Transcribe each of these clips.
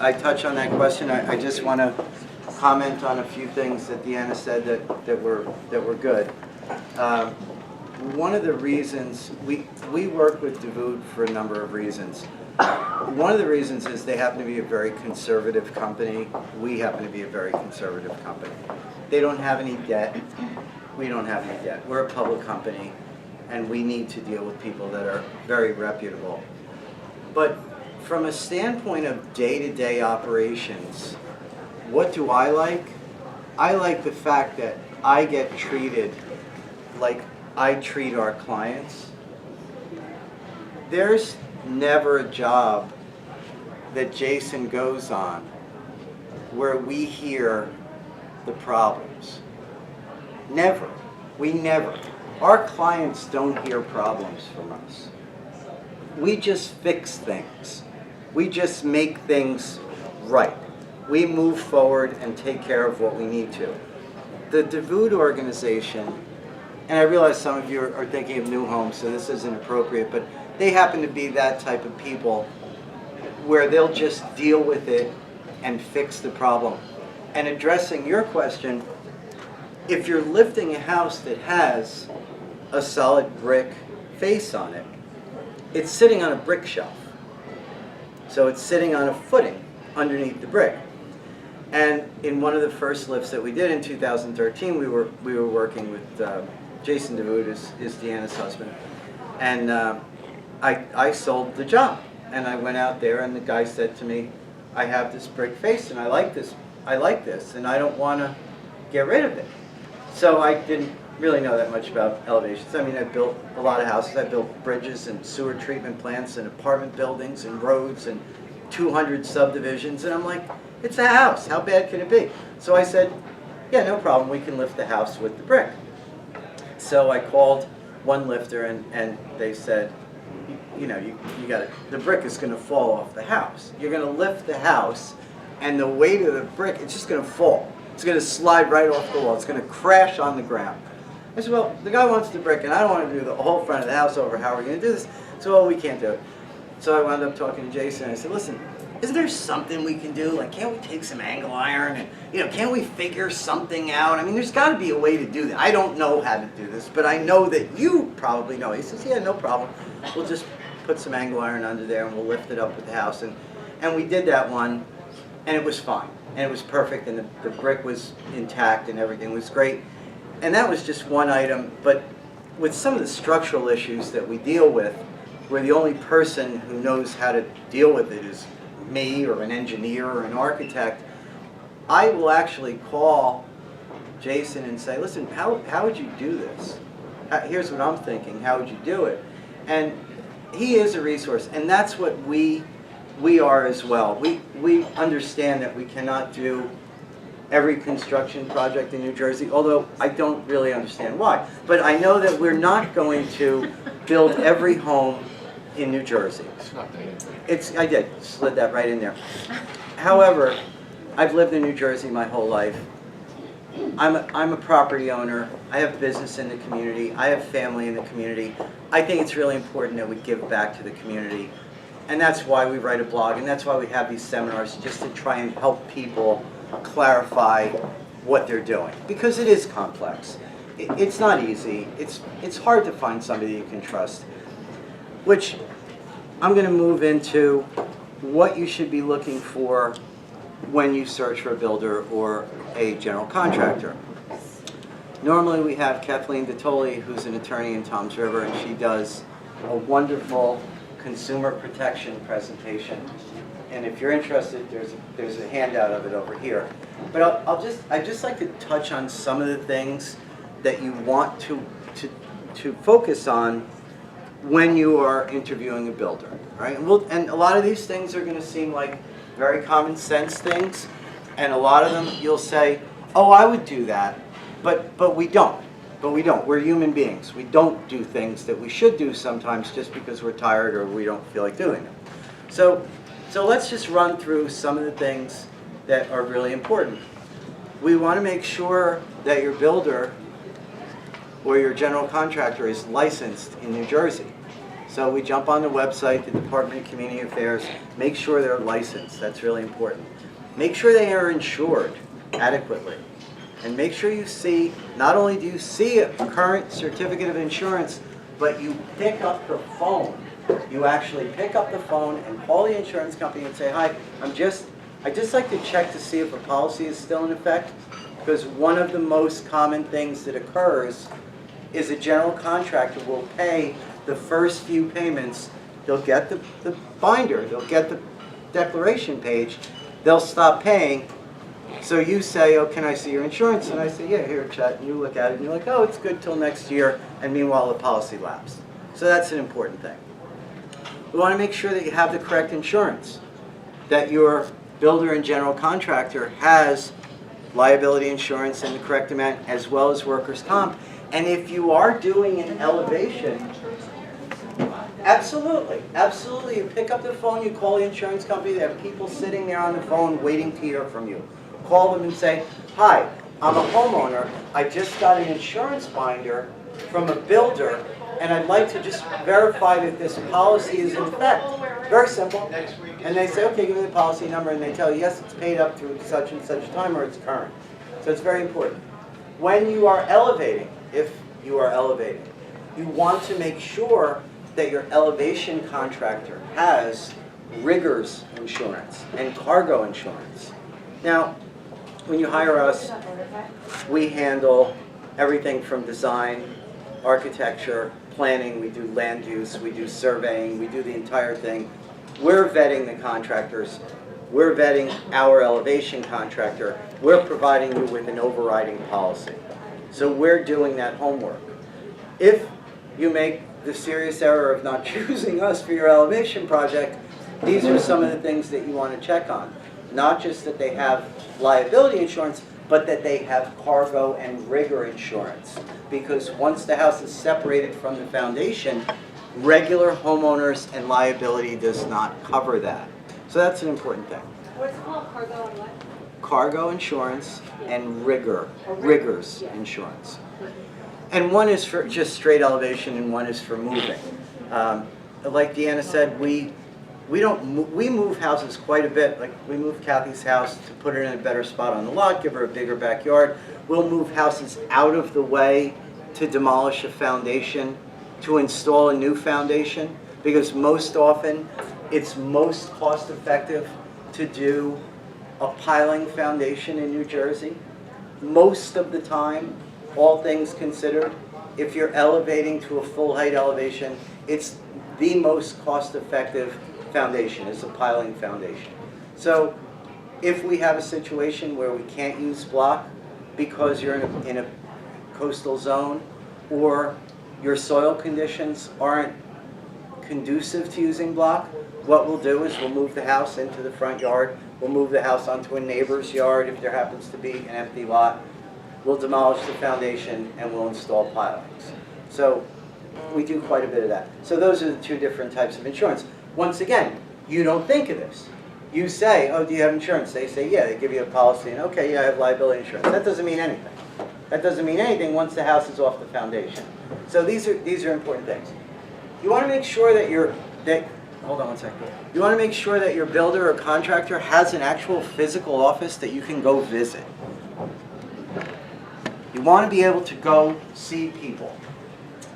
I touch on that question, I just want to comment on a few things that Deanna said that were good. One of the reasons, we work with DeVoot for a number of reasons. One of the reasons is they happen to be a very conservative company. We happen to be a very conservative company. They don't have any debt. We don't have any debt. We're a public company, and we need to deal with people that are very reputable. But from a standpoint of day-to-day operations, what do I like? I like the fact that I get treated like I treat our clients. There's never a job that Jason goes on where we hear the problems. Never. We never. Our clients don't hear problems from us. We just fix things. We just make things right. We move forward and take care of what we need to. The DeVoot organization, and I realize some of you are thinking of New Homes, so this isn't appropriate, but they happen to be that type of people where they'll just deal with it and fix the problem. And addressing your question, if you're lifting a house that has a solid brick face on it, it's sitting on a brick shelf. So it's sitting on a footing underneath the brick. And in one of the first lifts that we did in 2013, we were working with Jason DeVoot, is Deanna's husband, and I sold the job. And I went out there, and the guy said to me, "I have this brick face, and I like this, and I don't want to get rid of it." So I didn't really know that much about elevations. I mean, I built a lot of houses. I built bridges and sewer treatment plants and apartment buildings and roads and 200 subdivisions, and I'm like, it's a house. How bad can it be? So I said, yeah, no problem. We can lift the house with the brick. So I called one lifter, and they said, you know, you got to, the brick is going to fall off the house. You're going to lift the house, and the weight of the brick, it's just going to fall. It's going to slide right off the wall. It's going to crash on the ground. I said, well, the guy wants the brick, and I don't want to do the whole front of the house over. How are we going to do this? So, well, we can't do it. So I wound up talking to Jason, and I said, listen, isn't there something we can do? Like, can't we take some angle iron and, you know, can't we figure something out? I mean, there's got to be a way to do that. I don't know how to do this, but I know that you probably know. He says, yeah, no problem. We'll just put some angle iron under there, and we'll lift it up with the house. And we did that one, and it was fine. And it was perfect, and the brick was intact, and everything was great. And that was just one item, but with some of the structural issues that we deal with, where the only person who knows how to deal with it is me or an engineer or an architect, I will actually call Jason and say, listen, how would you do this? Here's what I'm thinking, how would you do it? And he is a resource, and that's what we are as well. We understand that we cannot do every construction project in New Jersey, although I don't really understand why. But I know that we're not going to build every home in New Jersey. I did, slid that right in there. However, I've lived in New Jersey my whole life. I'm a property owner. I have business in the community. I have family in the community. I think it's really important that we give back to the community. And that's why we write a blog, and that's why we have these seminars, just to try and help people clarify what they're doing. Because it is complex. It's not easy. It's hard to find somebody you can trust. Which I'm going to move into what you should be looking for when you search for a builder or a general contractor. Normally we have Kathleen Detoli, who's an attorney in Toms River, and she does a wonderful consumer protection presentation. And if you're interested, there's a handout of it over here. But I'd just like to touch on some of the things that you want to focus on when you are interviewing a builder, right? And a lot of these things are going to seem like very common sense things, and a lot of them you'll say, oh, I would do that, but we don't. But we don't. We're human beings. We don't do things that we should do sometimes just because we're tired or we don't feel like doing them. So let's just run through some of the things that are really important. We want to make sure that your builder or your general contractor is licensed in New Jersey. So we jump on the website, the Department of Community Affairs, make sure they're licensed. That's really important. Make sure they are insured adequately. And make sure you see, not only do you see a current certificate of insurance, but you pick up the phone. You actually pick up the phone and call the insurance company and say, hi, I'd just like to check to see if a policy is still in effect, because one of the most common things that occurs is a general contractor will pay the first few payments. They'll get the binder, they'll get the declaration page, they'll stop paying. So you say, oh, can I see your insurance? And I say, yeah, here, Chet. And you look at it and you're like, oh, it's good till next year. And meanwhile, the policy lapsed. So that's an important thing. We want to make sure that you have the correct insurance, that your builder and general contractor has liability insurance in the correct amount, as well as workers' comp. And if you are doing an elevation, absolutely, absolutely. You pick up the phone, you call the insurance company, they have people sitting there on the phone waiting to hear from you. Call them and say, hi, I'm a homeowner. I just got an insurance binder from a builder, and I'd like to just verify that this policy is in effect. Very simple. And they say, okay, give me the policy number, and they tell you, yes, it's paid up through such and such time, or it's current. So it's very important. When you are elevating, if you are elevating, you want to make sure that your elevation contractor has riggers insurance and cargo insurance. Now, when you hire us, we handle everything from design, architecture, planning, we do land use, we do surveying, we do the entire thing. We're vetting the contractors, we're vetting our elevation contractor, we're providing you with an overriding policy. So we're doing that homework. If you make the serious error of not choosing us for your elevation project, these are some of the things that you want to check on. Not just that they have liability insurance, but that they have cargo and rigger insurance. Because once the house is separated from the foundation, regular homeowners and liability does not cover that. So that's an important thing. What's it called? Cargo and what? Cargo insurance and riggers insurance. And one is for just straight elevation and one is for moving. Like Deanna said, we move houses quite a bit. Like we moved Kathy's house to put her in a better spot on the lot, give her a bigger backyard. We'll move houses out of the way to demolish a foundation, to install a new foundation, because most often it's most cost effective to do a piling foundation in New Jersey. Most of the time, all things considered, if you're elevating to a full height elevation, it's the most cost effective foundation, is a piling foundation. So if we have a situation where we can't use block because you're in a coastal zone, or your soil conditions aren't conducive to using block, what we'll do is we'll move the house into the front yard, we'll move the house onto a neighbor's yard if there happens to be an empty lot, we'll demolish the foundation and we'll install pilings. So we do quite a bit of that. So those are the two different types of insurance. Once again, you don't think of this. You say, oh, do you have insurance? They say, yeah, they give you a policy, and okay, yeah, I have liability insurance. That doesn't mean anything. That doesn't mean anything once the house is off the foundation. So these are important things. You want to make sure that hold on one second. You want to make sure that your builder or contractor has an actual physical office that you can go visit. You want to be able to go see people.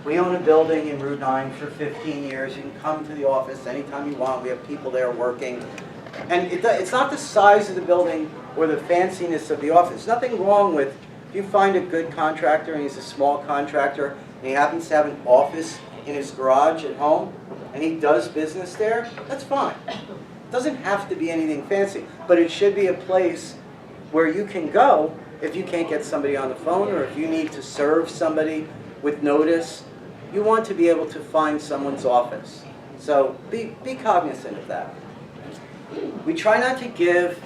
We own a building in Route 9 for 15 years. You can come to the office anytime you want. We have people there working. And it's not the size of the building or the fanciness of the office. Nothing wrong with, if you find a good contractor and he's a small contractor and he happens to have an office in his garage at home and he does business there, that's fine. It doesn't have to be anything fancy, but it should be a place where you can go if you can't get somebody on the phone or if you need to serve somebody with notice. You want to be able to find someone's office. So be cognizant of that. We try not to give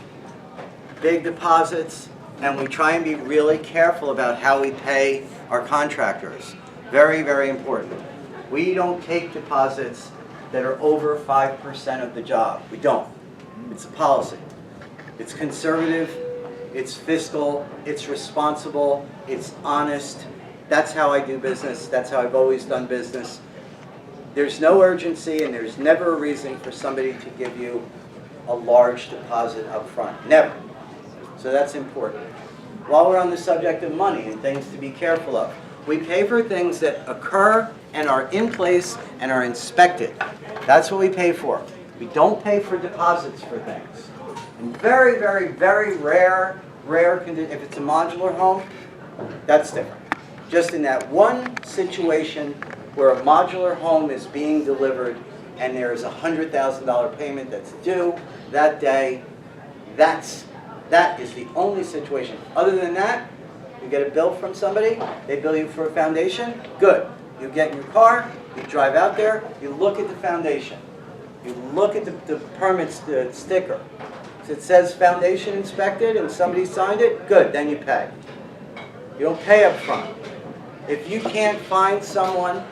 big deposits, and we try and be really careful about how we pay our contractors. Very, very important. We don't take deposits that are over 5% of the job. We don't. It's a policy. It's conservative, it's fiscal, it's responsible, it's honest. That's how I do business. That's how I've always done business. There's no urgency, and there's never a reason for somebody to give you a large deposit up front. Never. So that's important. While we're on the subject of money and things to be careful of, we pay for things that occur and are in place and are inspected. That's what we pay for. We don't pay for deposits for things. In very, very, very rare condition, if it's a modular home, that's different. Just in that one situation where a modular home is being delivered and there is a $100,000 payment that's due that day, that is the only situation. Other than that, you get a bill from somebody, they bill you for a foundation, good. You get in your car, you drive out there, you look at the foundation. You look at the permit sticker. If it says foundation inspected and somebody signed it, good, then you pay. You don't pay up front. If you can't find someone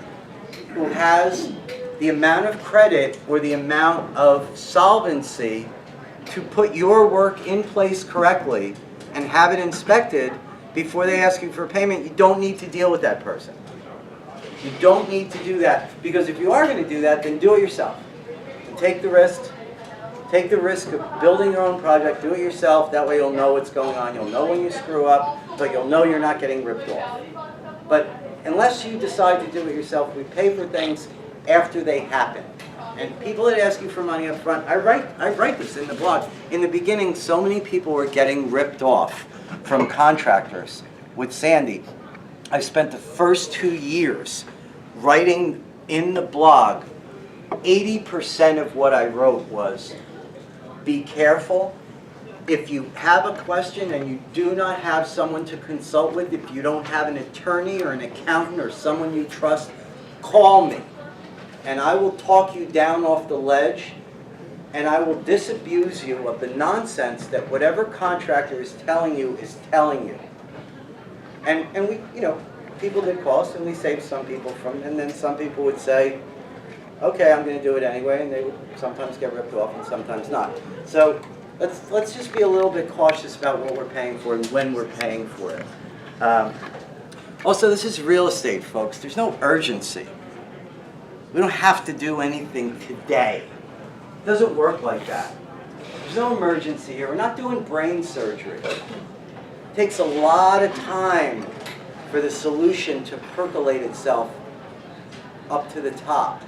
who has the amount of credit or the amount of solvency to put your work in place correctly and have it inspected before they ask you for payment, you don't need to deal with that person. You don't need to do that, because if you are going to do that, then do it yourself. Take the risk. Take the risk of building your own project. Do it yourself. That way you'll know what's going on. You'll know when you screw up, but you'll know you're not getting ripped off. But unless you decide to do it yourself, we pay for things after they happen. And people that ask you for money up front, I write this in the blog. In the beginning, so many people were getting ripped off from contractors with Sandy. I spent the first 2 years writing in the blog. 80% of what I wrote was, be careful. If you have a question and you do not have someone to consult with, if you don't have an attorney or an accountant or someone you trust, call me. And I will talk you down off the ledge, and I will disabuse you of the nonsense that whatever contractor is telling you is telling you. And we, people did call us, and we saved some people from, and then some people would say, okay, I'm going to do it anyway, and they would sometimes get ripped off and sometimes not. So let's just be a little bit cautious about what we're paying for and when we're paying for it. Also, this is real estate, folks. There's no urgency. We don't have to do anything today. It doesn't work like that. There's no emergency here. We're not doing brain surgery. It takes a lot of time for the solution to percolate itself up to the top.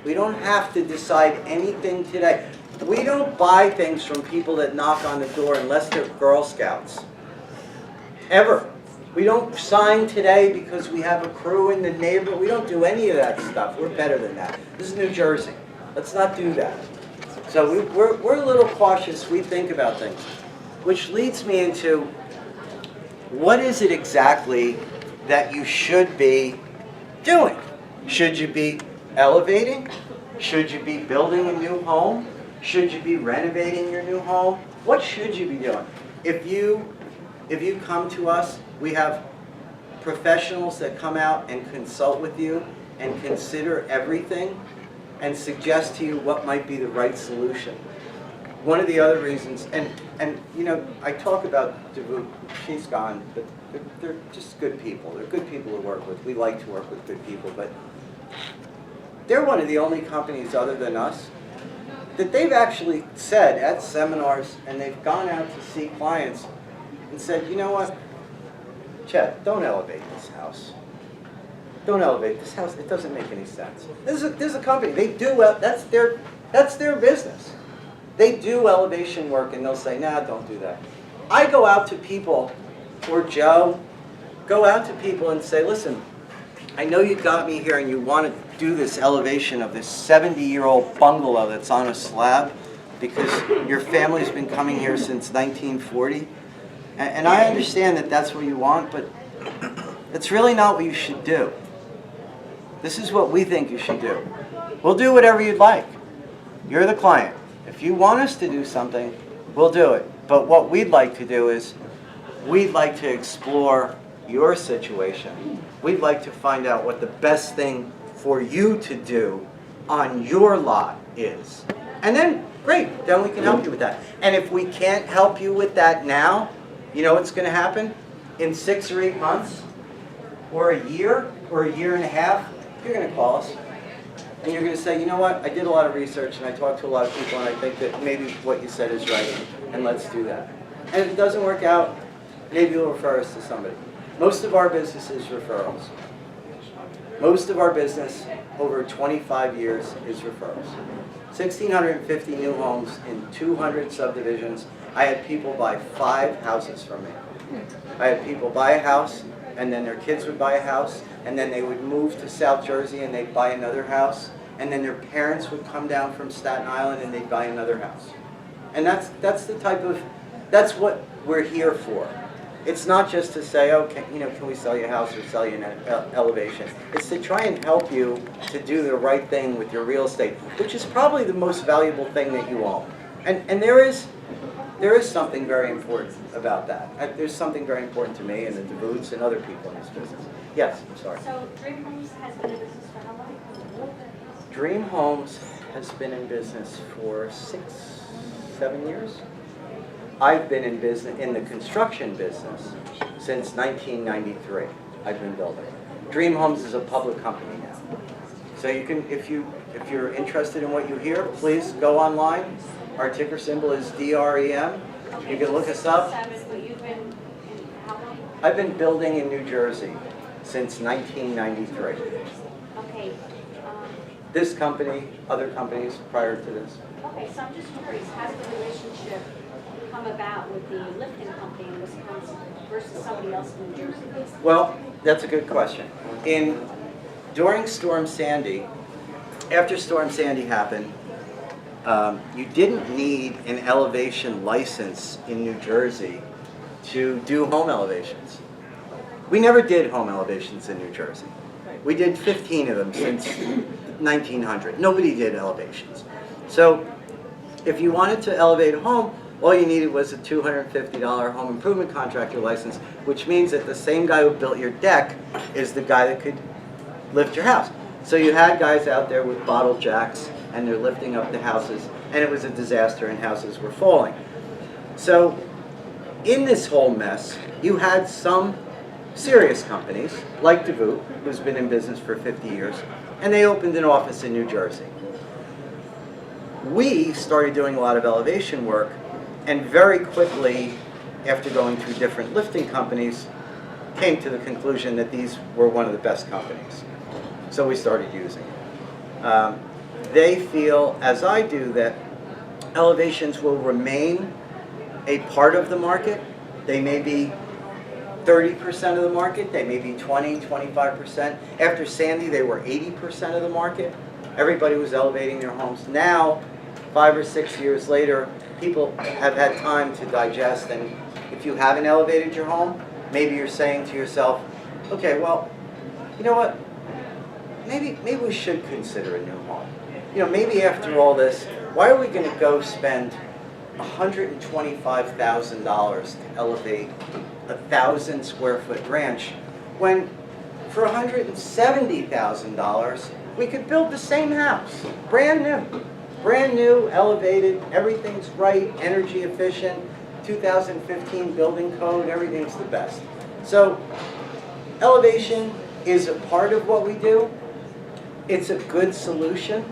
We don't have to decide anything today. We don't buy things from people that knock on the door unless they're Girl Scouts. Ever. We don't sign today because we have a crew in the neighborhood. We don't do any of that stuff. We're better than that. This is New Jersey. Let's not do that. So we're a little cautious. We think about things. Which leads me into, what is it exactly that you should be doing? Should you be elevating? Should you be building a new home? Should you be renovating your new home? What should you be doing? If you come to us, we have professionals that come out and consult with you and consider everything and suggest to you what might be the right solution. One of the other reasons, and I talk about Davut, she's gone, but they're just good people. They're good people to work with. We like to work with good people, but they're one of the only companies other than us that they've actually said at seminars, and they've gone out to see clients and said, you know what, Chet, don't elevate this house. Don't elevate this house. It doesn't make any sense. This is a company. They do that's their business. They do elevation work, and they'll say, nah, don't do that. I go out to people, or Joe, go out to people and say, listen, I know you got me here and you want to do this elevation of this 70-year-old bungalow that's on a slab because your family's been coming here since 1940. And I understand that that's what you want, but it's really not what you should do. This is what we think you should do. We'll do whatever you'd like. You're the client. If you want us to do something, we'll do it. But what we'd like to do is, we'd like to explore your situation. We'd like to find out what the best thing for you to do on your lot is. And then, great, then we can help you with that. And if we can't help you with that now, you know what's going to happen? In 6 or 8 months, or a year and a half, you're going to call us. And you're going to say, you know what, I did a lot of research and I talked to a lot of people and I think that maybe what you said is right, and let's do that. And if it doesn't work out, maybe you'll refer us to somebody. Most of our business is referrals. Most of our business over 25 years is referrals. 1,650 new homes in 200 subdivisions. I had people buy 5 houses from me. I had people buy a house, and then their kids would buy a house, and then they would move to South Jersey and they'd buy another house, and then their parents would come down from Staten Island and they'd buy another house. And that's the type of, that's what we're here for. It's not just to say, okay, you know, can we sell you a house or sell you an elevation? It's to try and help you to do the right thing with your real estate, which is probably the most valuable thing that you own. And there is something very important about that. There's something very important to me and the DeVoots and other people in this business. Yes, I'm sorry. So Dream Homes has been in business for how long? Dream Homes has been in business for 6, 7 years. I've been in business, in the construction business, since 1993. I've been building. Dream Homes is a public company now. So you can, if you're interested in what you hear, please go online. Our ticker symbol is DREM. You can look us up. But you've been in how long? I've been building in New Jersey since 1993. Okay. This company, other companies prior to this. Okay, so I'm just curious, how did the relationship come about with the lifting company in Wisconsin versus somebody else in New Jersey? Well, that's a good question. During Storm Sandy, after Storm Sandy happened, you didn't need an elevation license in New Jersey to do home elevations. We never did home elevations in New Jersey. We did 15 of them since 1900. Nobody did elevations. So if you wanted to elevate a home, all you needed was a $250 home improvement contractor license, which means that the same guy who built your deck is the guy that could lift your house. So you had guys out there with bottle jacks, and they're lifting up the houses, and it was a disaster, and houses were falling. So in this whole mess, you had some serious companies, like DeVoot, who's been in business for 50 years, and they opened an office in New Jersey. We started doing a lot of elevation work, and very quickly, after going through different lifting companies, came to the conclusion that these were one of the best companies. So we started using it. They feel, as I do, that elevations will remain a part of the market. They may be 30% of the market, they may be 20, 25%. After Sandy, they were 80% of the market. Everybody was elevating their homes. Now, 5 or 6 years later, people have had time to digest, and if you haven't elevated your home, maybe you're saying to yourself, okay, well, you know what, maybe we should consider a new home. You know, maybe after all this, why are we going to go spend $125,000 to elevate a 1,000 square foot ranch when for $170,000 we could build the same house, brand new, elevated, everything's right, energy efficient, 2015 building code, everything's the best. So elevation is a part of what we do. It's a good solution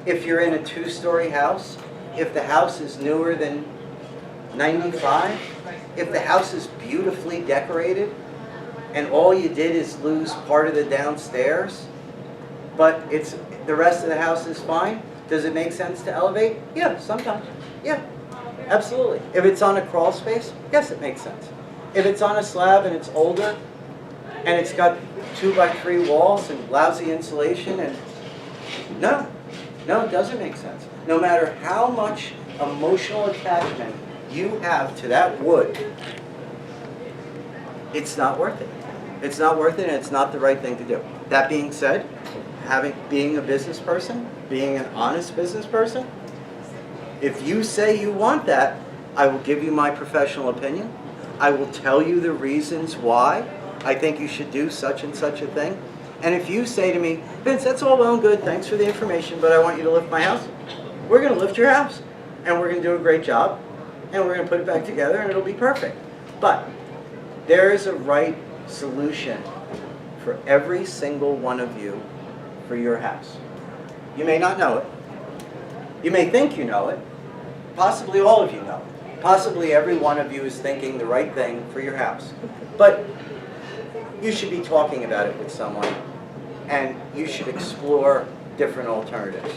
if you're in a 2-story house, if the house is newer than 95, if the house is beautifully decorated and all you did is lose part of the downstairs, but the rest of the house is fine. Does it make sense to elevate? Yeah, sometimes. Yeah, absolutely. If it's on a crawl space, yes, it makes sense. If it's on a slab and it's older and it's got 2x3 walls and lousy insulation, and no, it doesn't make sense. No matter how much emotional attachment you have to that wood, it's not worth it. It's not worth it, and it's not the right thing to do. That being said, being a business person, being an honest business person, if you say you want that, I will give you my professional opinion. I will tell you the reasons why I think you should do such and such a thing. And if you say to me, Vince, that's all well and good, thanks for the information, but I want you to lift my house, we're going to lift your house, and we're going to do a great job, and we're going to put it back together, and it'll be perfect. But there is a right solution for every single one of you for your house. You may not know it. You may think you know it. Possibly all of you know it. Possibly every one of you is thinking the right thing for your house. But you should be talking about it with someone, and you should explore different alternatives.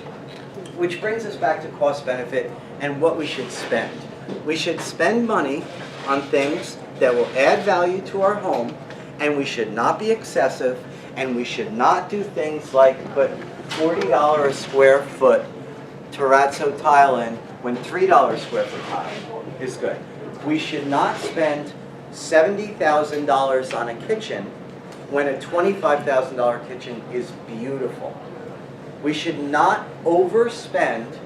Which brings us back to cost benefit and what we should spend. We should spend money on things that will add value to our home, and we should not be excessive, and we should not do things like put $40 a square foot terrazzo tile in when $3 a square foot tile is good. We should not spend $70,000 on a kitchen when a $25,000 kitchen is beautiful. We should not overspend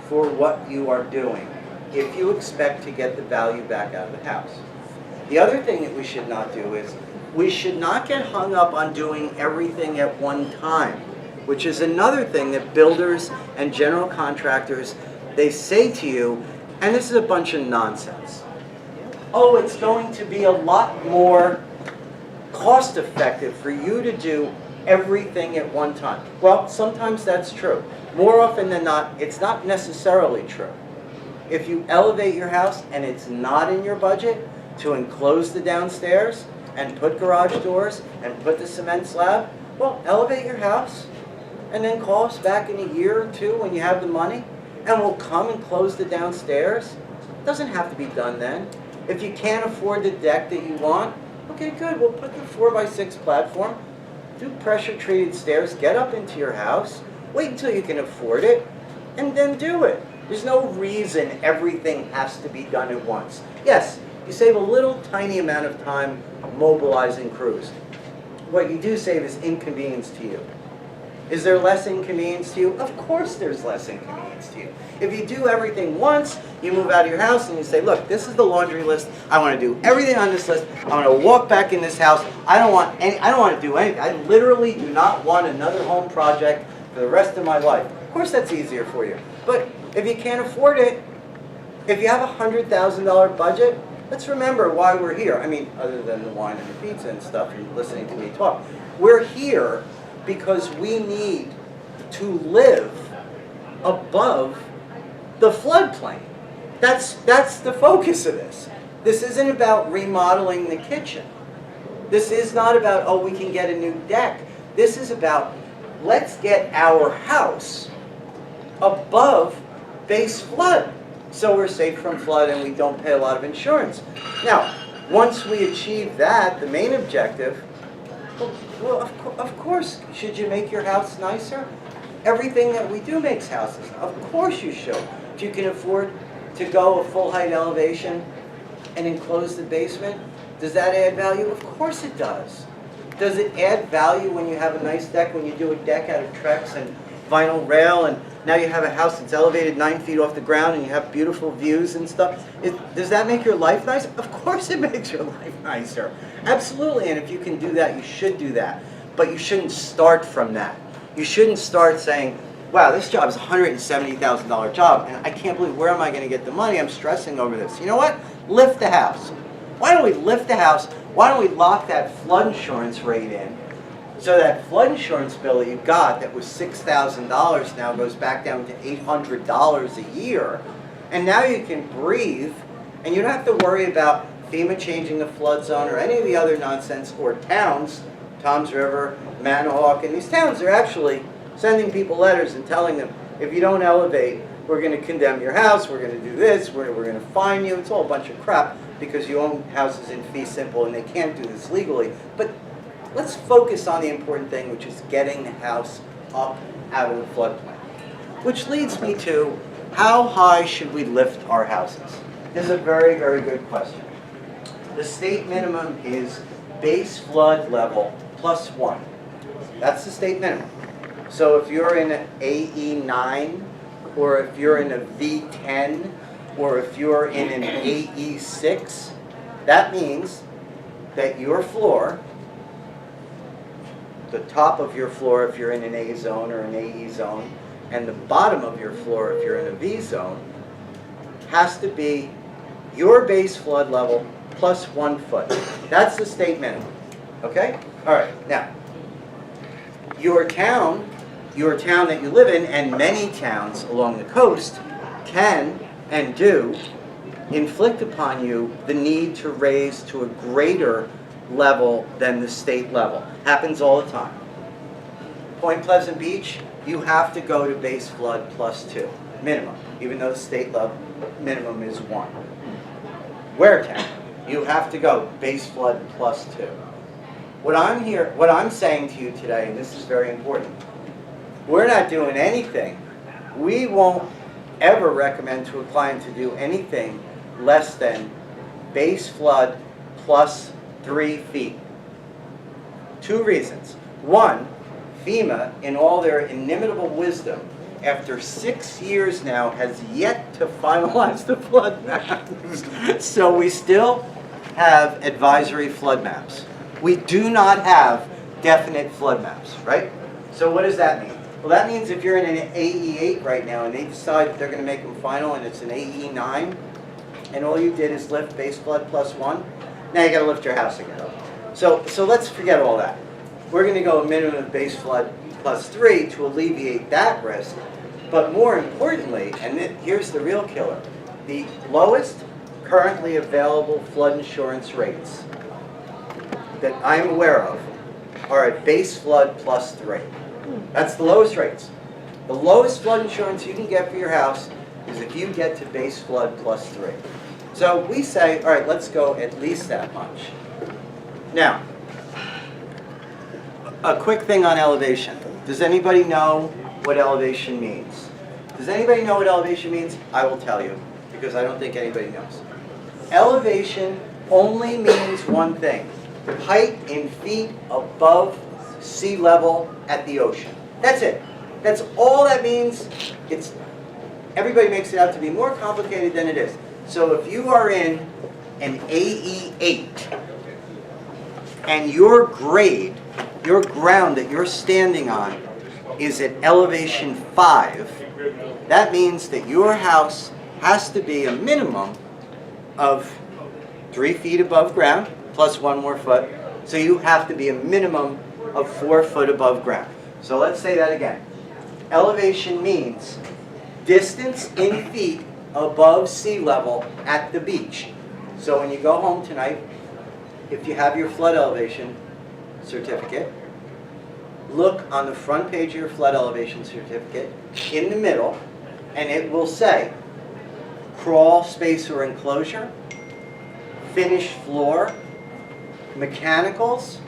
for what you are doing if you expect to get the value back out of the house. The other thing that we should not do is we should not get hung up on doing everything at one time, which is another thing that builders and general contractors, they say to you, and this is a bunch of nonsense. Oh, it's going to be a lot more cost effective for you to do everything at one time. Well, sometimes that's true. More often than not, it's not necessarily true. If you elevate your house and it's not in your budget to enclose the downstairs and put garage doors and put the cement slab, well, elevate your house and then call us back in a year or two when you have the money and we'll come and close the downstairs. It doesn't have to be done then. If you can't afford the deck that you want, okay, good, we'll put the 4x6 platform, do pressure treated stairs, get up into your house, wait until you can afford it, and then do it. There's no reason everything has to be done at once. Yes, you save a little tiny amount of time mobilizing crews. What you do save is inconvenience to you. Is there less inconvenience to you? Of course there's less inconvenience to you. If you do everything once, you move out of your house and you say, look, this is the laundry list. I want to do everything on this list. I want to walk back in this house. I don't want to do anything. I literally do not want another home project for the rest of my life. Of course that's easier for you. But if you can't afford it, if you have a $100,000 budget, let's remember why we're here. I mean, other than the wine and the pizza and stuff and listening to me talk. We're here because we need to live above the floodplain. That's the focus of this. This isn't about remodeling the kitchen. This is not about, oh, we can get a new deck. This is about, let's get our house above base flood so we're safe from flood and we don't pay a lot of insurance. Now, once we achieve that, the main objective, well, of course, should you make your house nicer? Everything that we do makes houses. Of course you should. If you can afford to go a full height elevation and enclose the basement, does that add value? Of course it does. Does it add value when you have a nice deck, when you do a deck out of Trex and vinyl rail, and now you have a house that's elevated 9 feet off the ground and you have beautiful views and stuff? Does that make your life nice? Of course it makes your life nicer. Absolutely, and if you can do that, you should do that. But you shouldn't start from that. You shouldn't start saying, wow, this job is a $170,000 job, and I can't believe, where am I going to get the money? I'm stressing over this. You know what? Lift the house. Why don't we lift the house? Why don't we lock that flood insurance rate in so that flood insurance bill that you got that was $6,000 now goes back down to $800 a year, and now you can breathe, and you don't have to worry about FEMA changing the flood zone or any of the other nonsense, or towns, Toms River, Manahawk, and these towns are actually sending people letters and telling them, if you don't elevate, we're going to condemn your house, we're going to do this, we're going to fine you. It's all a bunch of crap because you own houses in fee simple and they can't do this legally. But let's focus on the important thing, which is getting the house up out of the floodplain. Which leads me to, how high should we lift our houses? This is a very, very good question. The state minimum is base flood level +1. That's the state minimum. So if you're in an AE9, or if you're in a V10, or if you're in an AE6, that means that your floor, the top of your floor if you're in an A zone or an AE zone, and the bottom of your floor if you're in a V zone, has to be your base flood level +1 foot. That's the state minimum. Okay? All right. Now, your town your town that you live in, and many towns along the coast, can and do inflict upon you the need to raise to a greater level than the state level. Happens all the time. Point Pleasant Beach, you have to go to base flood +2, minimum, even though the state level minimum is 1. Waretown, you have to go base flood +2. What I'm saying to you today, and this is very important, we're not doing anything. We won't ever recommend to a client to do anything less than base flood +3 feet. 2 reasons. 1, FEMA, in all their inimitable wisdom, after 6 years now, has yet to finalize the flood maps. So we still have advisory flood maps. We do not have definite flood maps, right? So what does that mean? Well, that means if you're in an AE8 right now and they decide that they're going to make them final and it's an AE9, and all you did is lift base flood +1, now you got to lift your house again. So let's forget all that. We're going to go a minimum of base flood +3 to alleviate that risk. But more importantly, and here's the real killer, the lowest currently available flood insurance rates that I'm aware of are at base flood +3. That's the lowest rates. The lowest flood insurance you can get for your house is if you get to base flood +3. So we say, all right, let's go at least that much. Now, a quick thing on elevation. Does anybody know what elevation means? Does anybody know what elevation means? I will tell you, because I don't think anybody knows. Elevation only means one thing: height in feet above sea level at the ocean. That's it. That's all that means. Everybody makes it out to be more complicated than it is. So if you are in an AE8 and your grade, your ground that you're standing on is at elevation 5, that means that your house has to be a minimum of 3 feet above ground plus 1 more foot. So you have to be a minimum of 4 foot above ground. So let's say that again. Elevation means distance in feet above sea level at the beach. So when you go home tonight, if you have your flood elevation certificate, look on the front page of your flood elevation certificate in the middle, and it will say crawl space or enclosure, finished floor, mechanicals,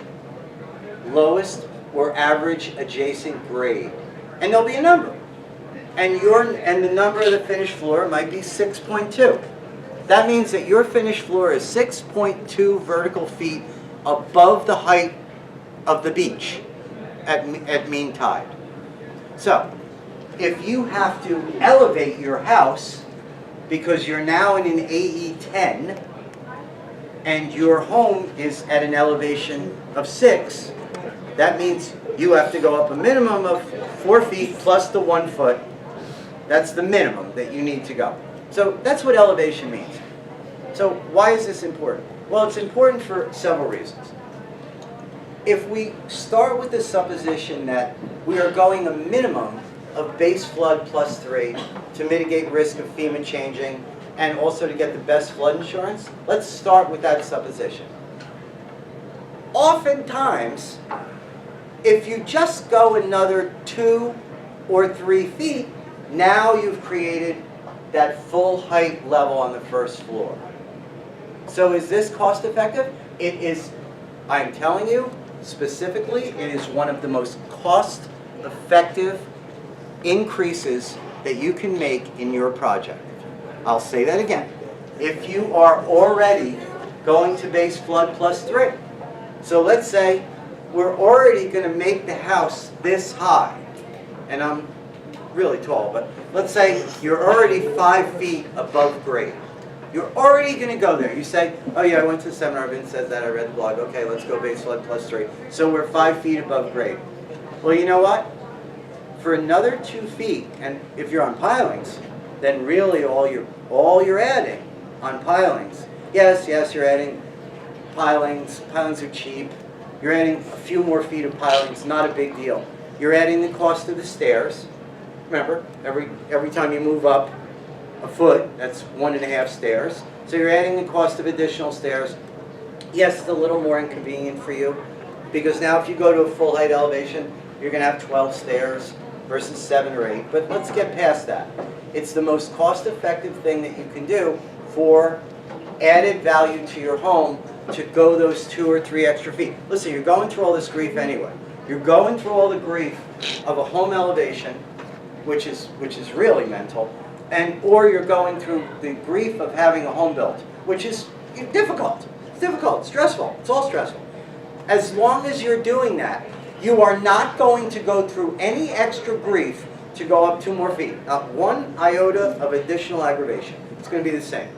lowest or average adjacent grade. And there'll be a number. And the number of the finished floor might be 6.2. That means that your finished floor is 6.2 vertical feet above the height of the beach at mean tide. So, if you have to elevate your house because you're now in an AE10 and your home is at an elevation of 6, that means you have to go up a minimum of 4 feet plus the 1 foot. That's the minimum that you need to go. So that's what elevation means. So why is this important? Well, it's important for several reasons. If we start with the supposition that we are going a minimum of base flood +3 to mitigate risk of FEMA changing and also to get the best flood insurance, let's start with that supposition. Oftentimes, if you just go another 2 or 3 feet, now you've created that full height level on the first floor. So is this cost effective? It is, I'm telling you, specifically, it is one of the most cost effective increases that you can make in your project. I'll say that again. If you are already going to base flood +3, so let's say we're already going to make the house this high, and I'm really tall, but let's say you're already 5 feet above grade. You're already going to go there. You say, oh yeah, I went to the seminar, Vince says that, I read the blog, okay, let's go base flood +3. So we're 5 feet above grade. Well, you know what? For another 2 feet, and if you're on pilings, then really all you're adding on pilings, yes, you're adding pilings are cheap, you're adding a few more feet of pilings, not a big deal. You're adding the cost of the stairs. Remember, every time you move up a foot, that's 1.5 stairs. So you're adding the cost of additional stairs. Yes, it's a little more inconvenient for you, because now if you go to a full height elevation, you're gonna have 12 stairs versus 7 or 8, but let's get past that. It's the most cost-effective thing that you can do for added value to your home to go those 2 or 3 extra feet. Listen, you're going through all this grief anyway. You're going through all the grief of a home elevation, which is really mental, or you're going through the grief of having a home built, which is difficult. It's difficult, it's stressful, it's all stressful. As long as you're doing that, you are not going to go through any extra grief to go up 2 more feet. Not 1 iota of additional aggravation. It's going to be the same.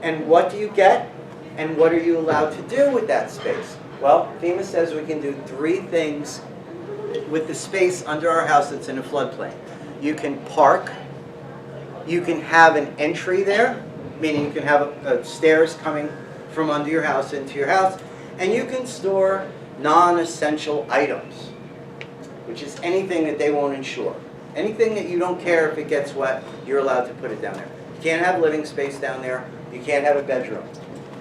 And what do you get? And what are you allowed to do with that space? Well, FEMA says we can do 3 things with the space under our house that's in a floodplain. You can park, you can have an entry there, meaning you can have stairs coming from under your house into your house, and you can store non-essential items, which is anything that they won't insure. Anything that you don't care if it gets wet, you're allowed to put it down there. You can't have living space down there, you can't have a bedroom.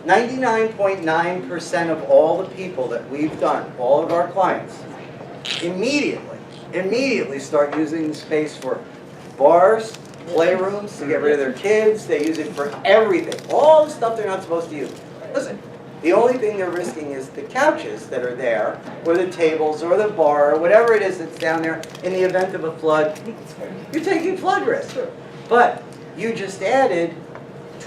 99.9% of all the people that we've done, all of our clients, immediately start using the space for bars, playrooms, to get rid of their kids. They use it for everything. All the stuff they're not supposed to use. Listen, the only thing they're risking is the couches that are there, or the tables, or the bar, or whatever it is that's down there. In the event of a flood, you're taking flood risk. But you just added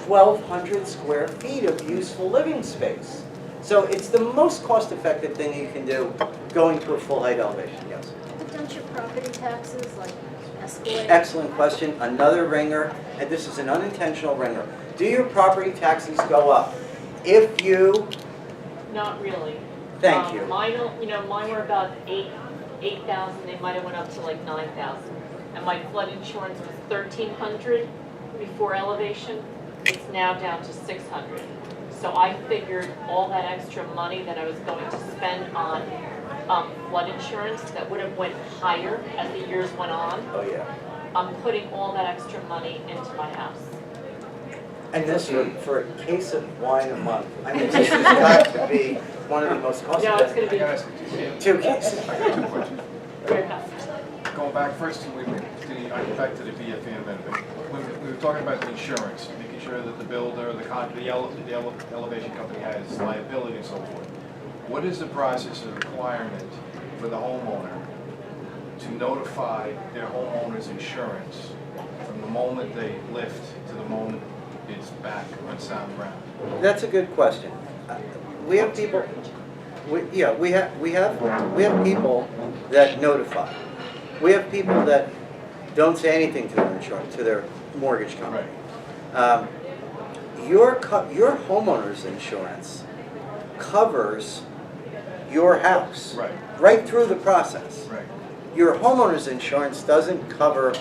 1,200 square feet of useful living space. So it's the most cost-effective thing you can do going to a full height elevation, yes. But don't your property taxes like escalate? Excellent question. Another ringer, and this is an unintentional ringer. Do your property taxes go up? If you, Not really. thank you. Mine were about 8,000. They might have went up to like 9,000. And my flood insurance was 1,300 before elevation. It's now down to 600. So I figured all that extra money that I was going to spend on flood insurance that would have went higher as the years went on. Oh, yeah. I'm putting all that extra money into my house. And this, for a case of wine a month, I mean, this has got to be one of the most No, it's cost-effective. going to I gotta ask you, 2 cases. I got 2 questions. be very fast. Going back first to back to the BFM benefit. We were talking about the insurance, making sure that the builder, the elevation company has liability and so forth. What is the process of requirement for the homeowner to notify their homeowner's insurance from the moment they lift to the moment it's back on sound ground? That's a good question. We have people, we have people that notify. We have people that don't say anything to their insurance, to their mortgage company. Your homeowner's insurance covers your house Right. right through the process. Right. Your homeowner's insurance doesn't cover